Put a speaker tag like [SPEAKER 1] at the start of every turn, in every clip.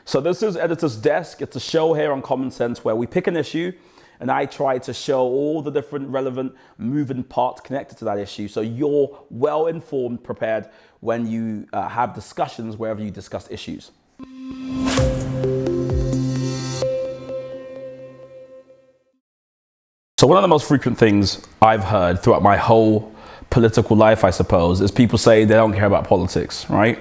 [SPEAKER 1] So this is Editor's Desk. It's a show here on Common Sense where we pick an issue and I try to show all the different relevant moving parts connected to that issue so you're well informed, prepared when you have discussions wherever you discuss issues. So one of the most frequent things I've heard throughout my whole political life, I suppose, is people say they don't care about politics, right?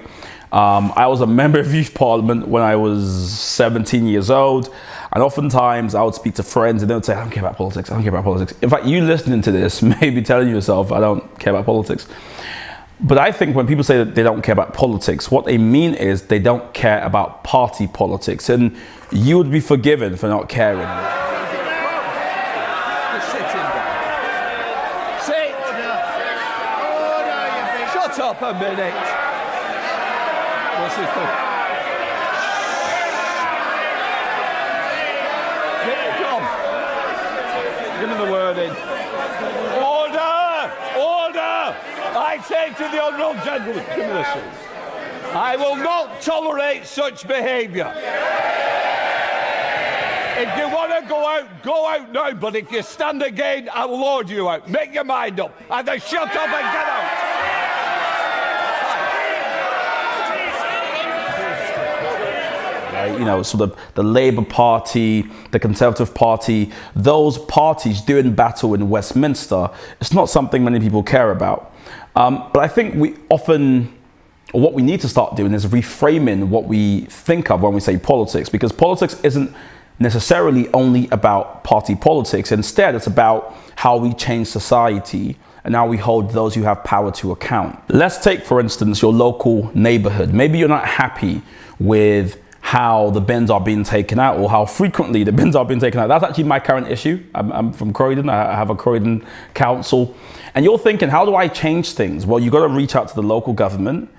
[SPEAKER 1] I was a member of youth parliament when I was 17 years old, and oftentimes I would speak to friends and they would say, I don't care about politics, I don't care about politics. In fact, you listening to this may be telling yourself, I don't care about politics. But I think when people say that they don't care about politics, what they mean is they don't care about party politics, and you would be forgiven for not caring.
[SPEAKER 2] Shut up a minute. What's this for? Come. Give me the word in. Order! Order! I say to the honourable gentleman, give me this. I will not tolerate such behaviour. If you want to go out now, but if you stand again, I will order you out. Make your mind up. Either shut up and get out.
[SPEAKER 1] You know, sort of the Labour Party, the Conservative Party, those parties doing battle in Westminster, it's not something many people care about. But I think what we need to start doing is reframing what we think of when we say politics, because politics isn't necessarily only about party politics. Instead, it's about how we change society and how we hold those who have power to account. Let's take, for instance, your local neighborhood. Maybe you're not happy with how the bins are being taken out or how frequently the bins are being taken out. That's actually my current issue. I'm from Croydon. I have a Croydon council. And you're thinking, how do I change things? Well, you've got to reach out to the local government.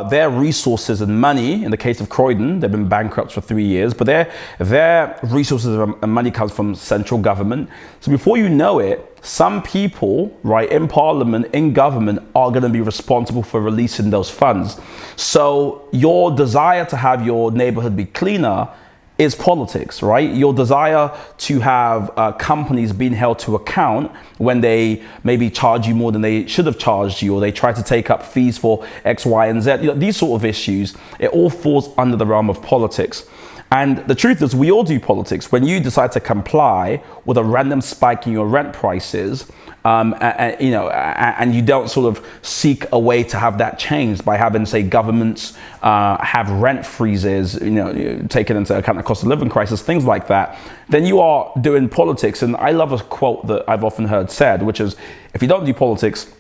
[SPEAKER 1] Their resources and money, in the case of Croydon, they've been bankrupt for 3 years, but their resources and money comes from central government. So before you know it, some people, right, in parliament, in government, are going to be responsible for releasing those funds. So your desire to have your neighborhood be cleaner is politics, right? Your desire to have companies being held to account when they maybe charge you more than they should have charged you, or they try to take up fees for X, Y, and Z. You know, these sort of issues, it all falls under the realm of politics. And the truth is, we all do politics. When you decide to comply with a random spike in your rent prices, and you don't sort of seek a way to have that changed by having, say, governments have rent freezes, taking into account the cost of living crisis, things like that, then you are doing politics. And I love a quote that I've often heard said, which is, if you don't do politics,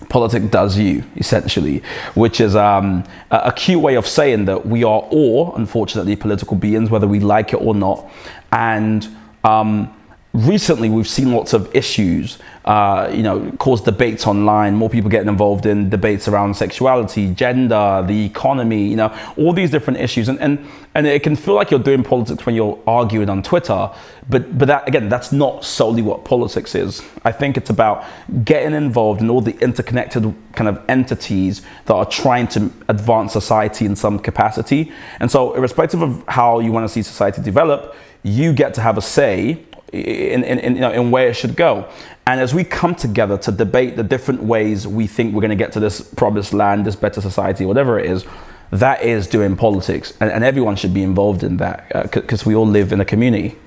[SPEAKER 1] politics does you, essentially, which is a cute way of saying that we are all, unfortunately, political beings, whether we like it or not. And recently, we've seen lots of issues, cause debates online, more people getting involved in debates around sexuality, gender, the economy, all these different issues. And it can feel like you're doing politics when you're arguing on Twitter. But that, again, that's not solely what politics is. I think it's about getting involved in all the interconnected kind of entities that are trying to advance society in some capacity. And so irrespective of how you want to see society develop, you get to have a say in where it should go. And as we come together to debate the different ways we think we're going to get to this promised land, this better society, whatever it is, that is doing politics. And everyone should be involved in that because we all live in a community.